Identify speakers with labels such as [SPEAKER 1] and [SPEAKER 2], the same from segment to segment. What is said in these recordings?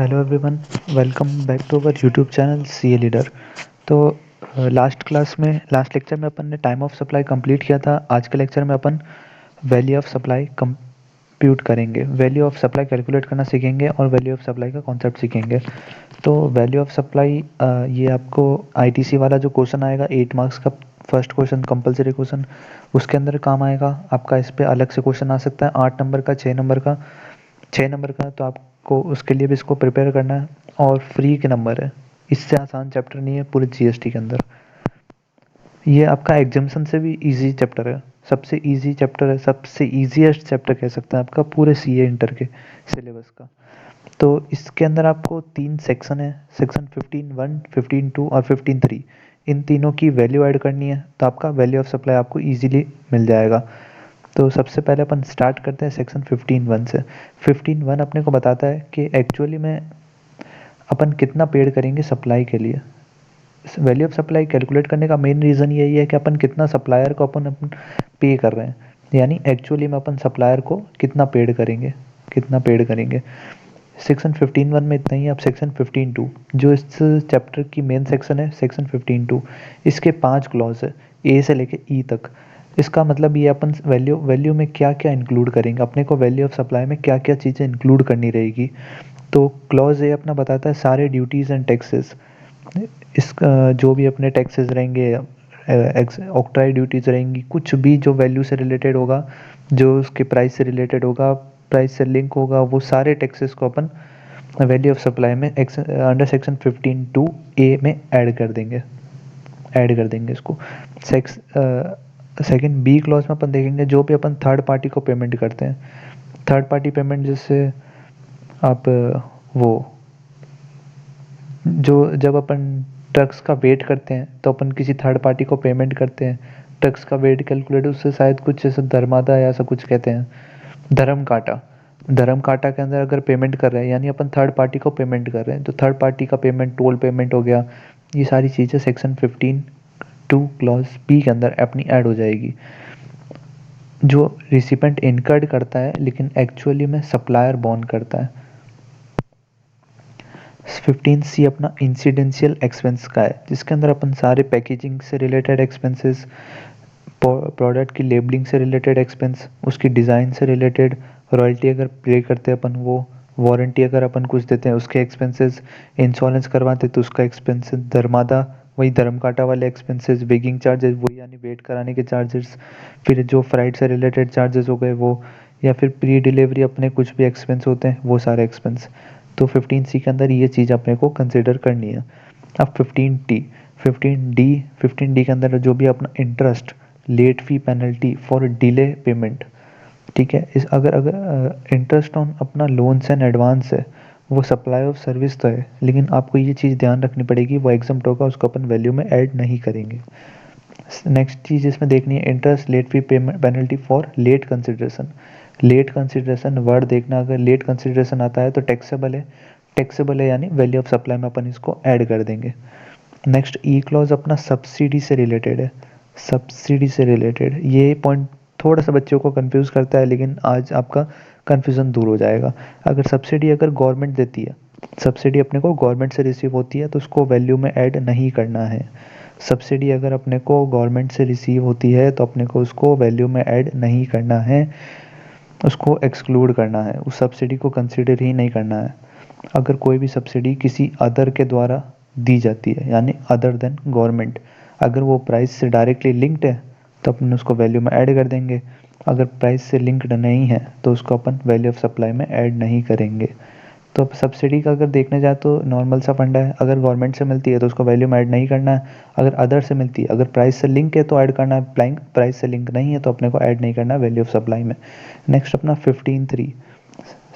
[SPEAKER 1] Hello everyone, welcome back to our YouTube channel C A leader. तो last lecture में अपन ने time of supply complete किया था। आज के लेक्चर में अपन वैल्यू ऑफ सप्लाई कंप्यूट करेंगे, वैल्यू ऑफ सप्लाई कैलकुलेट करना सीखेंगे और वैल्यू ऑफ सप्लाई का कॉन्सेप्ट सीखेंगे। तो वैल्यू ऑफ सप्लाई, ये आपको आईटीसी वाला जो क्वेश्चन आएगा 8 मार्क्स का, फर्स्ट क्वेश्चन कंपलसरी क्वेश्चन, उसके अंदर काम आएगा आपका। इस पर अलग से क्वेश्चन आ सकता है 8 नंबर का, 6 नंबर का। तो आपको उसके लिए भी इसको प्रिपेयर करना है और फ्री के नंबर है। इससे आसान चैप्टर नहीं है पूरे जीएसटी के अंदर। ये आपका एग्जामिशन से भी इजी चैप्टर है, सबसे इजी चैप्टर है, सबसे इजीएस्ट चैप्टर कह सकते हैं आपका पूरे सीए इंटर के सिलेबस का। तो इसके अंदर आपको 3 सेक्शन है, सेक्शन 15(1), 15(2) और 15(3). इन तीनों की वैल्यू ऐड करनी है, तो आपका वैल्यू ऑफ सप्लाई आपको इजीली मिल जाएगा। तो सबसे पहले अपन स्टार्ट करते हैं सेक्शन 15(1) से। 15(1) अपने को बताता है कि एक्चुअली में अपन कितना पेड करेंगे सप्लाई के लिए। वैल्यू ऑफ सप्लाई कैलकुलेट करने का मेन रीज़न यही है कि अपन कितना सप्लायर को अपन पे कर रहे हैं, यानी एक्चुअली में अपन सप्लायर को कितना पेड करेंगे। सेक्शन 15(1) में इतना ही। अब सेक्शन 15(2), जो इस चैप्टर की मेन सेक्शन है, सेक्शन 15(2), इसके 5 क्लॉज है, ए से लेके ई तक। इसका मतलब ये अपन वैल्यू में क्या क्या इंक्लूड करेंगे, अपने को वैल्यू ऑफ सप्लाई में क्या क्या चीज़ें इंक्लूड करनी रहेगी। तो क्लॉज ए अपना बताता है सारे ड्यूटीज़ एंड टैक्सेस, इसका जो भी अपने टैक्सेस रहेंगे, ऑक्ट्राई ड्यूटीज़ रहेंगी, कुछ भी जो वैल्यू से रिलेटेड होगा, जो उसके प्राइस से रिलेटेड होगा, प्राइस से लिंक होगा, वो सारे टैक्सेस को अपन वैल्यू ऑफ सप्लाई में अंडर सेक्शन 15(2) ए में ऐड कर देंगे इसको। सेकंड बी क्लॉज में अपन देखेंगे जो भी अपन थर्ड पार्टी को पेमेंट करते हैं, थर्ड पार्टी पेमेंट जैसे आप वो जो जब अपन ट्रक्स का वेट करते हैं तो अपन किसी थर्ड पार्टी को पेमेंट करते हैं, ट्रक्स का वेट कैलकुलेट, उससे शायद कुछ जैसे धर्मादा या ऐसा कुछ कहते हैं, धर्म काटा के अंदर अगर पेमेंट कर रहे हैं यानी अपन थर्ड पार्टी को पेमेंट कर रहे हैं, तो थर्ड पार्टी का पेमेंट टोल पेमेंट हो गया। ये सारी चीज़ें सेक्शन 15(2) क्लॉज बी के अंदर अपनी ऐड हो जाएगी। जो रिसिपेंट इनकर्ड करता है लेकिन एक्चुअली में सप्लायर बॉर्न करता है। 15(c) अपना इंसिडेंशियल एक्सपेंस का है, जिसके अंदर अपन सारे पैकेजिंग से रिलेटेड एक्सपेंसेस, प्रोडक्ट की लेबलिंग से रिलेटेड एक्सपेंस, उसकी डिज़ाइन से रिलेटेड, रॉयल्टी अगर पे करते हैं अपन वो, वारंटी अगर अपन कुछ देते हैं उसके एक्सपेंसेस, इंश्योरेंस करवाते तो उसका एक्सपेंसेस, धर्मादा वही धर्म काटा वाले एक्सपेंसेस, वेगिंग चार्जेस वही यानी वेट कराने के चार्जेस, फिर जो फ्राइट से रिलेटेड चार्जेस हो गए वो, या फिर प्री डिलीवरी अपने कुछ भी एक्सपेंस होते हैं वो सारे एक्सपेंस। तो 15(c) के अंदर ये चीज़ अपने को कंसिडर करनी है। अब 15(d) के अंदर जो भी अपना interest, late fee, penalty for delay payment, ठीक है। इस अगर अगर इंटरेस्ट ऑन अपना लोन्स एंड एडवांस है, वो सप्लाई ऑफ सर्विस तो है, लेकिन आपको ये चीज़ ध्यान रखनी पड़ेगी वो एग्जम्प्ट होगा, उसको अपन वैल्यू में ऐड नहीं करेंगे। नेक्स्ट चीज़ इसमें देखनी है interest, late fee, payment, penalty for late consideration. Late consideration word देखना, अगर लेट कंसिडरेशन आता है तो टैक्सेबल है यानी वैल्यू ऑफ सप्लाई में अपन इसको ऐड कर देंगे। नेक्स्ट ई क्लॉज अपना सब्सिडी से रिलेटेड है, सब्सिडी से रिलेटेड ये पॉइंट थोड़ा सा बच्चों को कंफ्यूज करता है, लेकिन आज आपका कंफ्यूजन दूर हो जाएगा। अगर सब्सिडी अगर गवर्नमेंट देती है, सब्सिडी अपने को गवर्नमेंट से रिसीव होती है तो उसको वैल्यू में ऐड नहीं करना है। सब्सिडी अगर अपने को गवर्नमेंट से रिसीव होती है तो अपने को उसको वैल्यू में ऐड नहीं करना है, उसको एक्सक्लूड करना है, उस सब्सिडी को कंसिडर ही नहीं करना है। अगर कोई भी सब्सिडी किसी अदर के द्वारा दी जाती है यानी अदर देन गवर्नमेंट, अगर वो प्राइस से डायरेक्टली लिंक्ड है तो अपन उसको वैल्यू में ऐड कर देंगे, अगर प्राइस से लिंक्ड नहीं है तो उसको अपन वैल्यू ऑफ सप्लाई में ऐड नहीं करेंगे। तो अब सब्सिडी का अगर देखने जाए तो नॉर्मल सा फंडा है, अगर गवर्नमेंट से मिलती है तो उसको वैल्यू में ऐड नहीं करना है, अगर अदर से मिलती है, अगर प्राइस से लिंक है तो ऐड करना है, प्राइस से लिंक नहीं है तो अपने को ऐड नहीं करना है वैल्यू ऑफ सप्लाई में। नेक्स्ट अपना 15(3),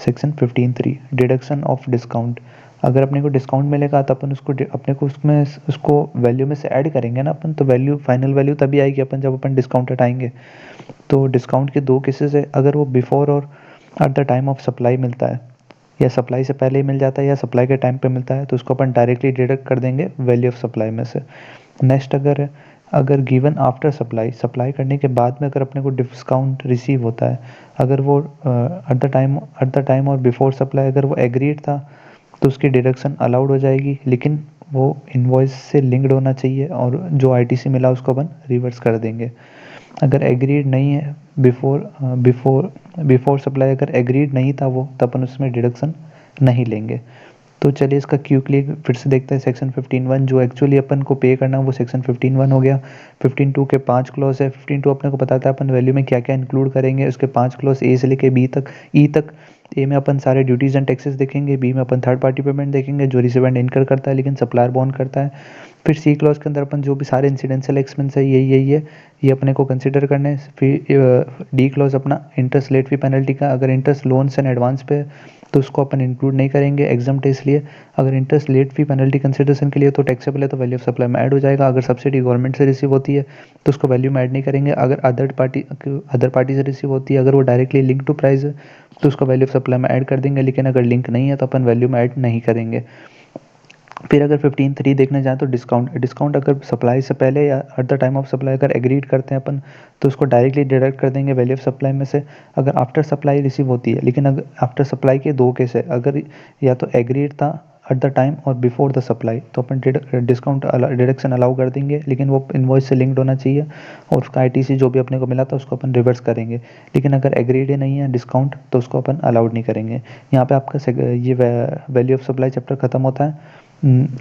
[SPEAKER 1] सेक्शन 15(3) डिडक्शन ऑफ डिस्काउंट। अगर अपने को डिस्काउंट मिलेगा तो अपन उसको अपने को उसमें उसको वैल्यू में से ऐड करेंगे ना अपन, तो वैल्यू फाइनल वैल्यू तभी आएगी अपन जब अपन डिस्काउंट हटाएंगे। तो डिस्काउंट के 2 केसेस है, अगर वो बिफोर और at the time of supply मिलता है, या सप्लाई से पहले ही मिल जाता है या सप्लाई के टाइम पे मिलता है, तो उसको अपन डायरेक्टली डिडक्ट कर देंगे वैल्यू ऑफ सप्लाई में से। नेक्स्ट अगर अगर गिवन आफ्टर सप्लाई, सप्लाई करने के बाद में अगर अपने को डिस्काउंट रिसीव होता है, अगर वो एट द टाइम और बिफोर सप्लाई अगर वो एग्रीड था तो उसकी डिडक्शन अलाउड हो जाएगी, लेकिन वो इनवॉइस से लिंक्ड होना चाहिए और जो आईटीसी मिला उसको अपन रिवर्स कर देंगे। अगर एग्रीड नहीं है बिफोर सप्लाई, अगर एग्रीड नहीं था वो, तब अपन उसमें डिडक्शन नहीं लेंगे। तो चलिए इसका क्विकली फिर से देखते हैं। सेक्शन 15(1) जो एक्चुअली अपन को पे करना है वो सेक्शन 15(1) हो गया। 15(2) के 5 क्लॉज है। 15(2) अपने को बताता है अपन वैल्यू में क्या क्या इंक्लूड करेंगे। उसके 5 क्लॉज ए से लेके बी तक, ई तक। ए में अपन सारे ड्यूटीज एंड टैक्सेस देखेंगे, बी में अपन थर्ड पार्टी पेमेंट देखेंगे जो रिसिवेंट इनकर करता है लेकिन सप्लायर बॉन्ड करता है। फिर सी क्लॉज के अंदर अपन जो भी सारे इंसिडेंशियल एक्सपेंस है यही है, ये अपने को कंसिडर करने हैं। फिर डी क्लॉज अपना इंटरेस्ट लेट फी पेनल्टी का, अगर इंटरेस्ट लोन्स एंड एडवांस पे तो उसको अपन इंक्लूड नहीं करेंगे, एग्जम्प्ट है इसलिए। अगर interest late fee penalty consideration के लिए तो टैक्सेबल है तो वैल्यू ऑफ सप्लाई में ऐड हो जाएगा। अगर सब्सिडी गवर्नमेंट से रिसीव होती है तो उसको वैल्यू में ऐड नहीं करेंगे। अगर अदर पार्टी से रिसीव होती है, अगर वो डायरेक्टली लिंक टू प्राइस है तो उसको वैल्यू ऑफ सप्लाई में ऐड कर देंगे, लेकिन अगर लिंक नहीं है तो अपन वैल्यू में ऐड नहीं करेंगे। फिर अगर 15(3) देखने जाएँ तो डिस्काउंट अगर सप्लाई से पहले या at the time of supply अगर एग्रीड करते हैं अपन तो उसको डायरेक्टली डिडक्ट कर देंगे वैल्यू ऑफ सप्लाई में से। अगर आफ्टर सप्लाई रिसीव होती है, लेकिन अगर आफ्टर सप्लाई के दो केस है, अगर या तो एग्रीड था एट द टाइम और बिफोर द सप्लाई तो अपन डिस्काउंट डिडक्शन अलाउ कर देंगे, लेकिन वो इनवॉइस से लिंक्ड होना चाहिए और उसका आईटीसी जो भी अपने को मिला था उसको अपन रिवर्स करेंगे। लेकिन अगर एग्रीड ही नहीं है डिस्काउंट तो उसको अपन अलाउड नहीं करेंगे। यहाँ पे आपका ये वैल्यू ऑफ सप्लाई चैप्टर खत्म होता है।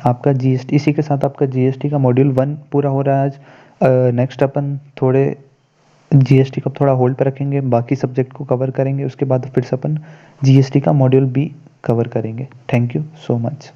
[SPEAKER 1] आपका जीएसटी, इसी के साथ आपका जीएसटी का मॉड्यूल 1 पूरा हो रहा है आज। नेक्स्ट अपन थोड़े जीएसटी को थोड़ा होल्ड पे रखेंगे, बाकी सब्जेक्ट को कवर करेंगे, उसके बाद फिर से अपन जीएसटी का मॉड्यूल बी कवर करेंगे। Thank you so much.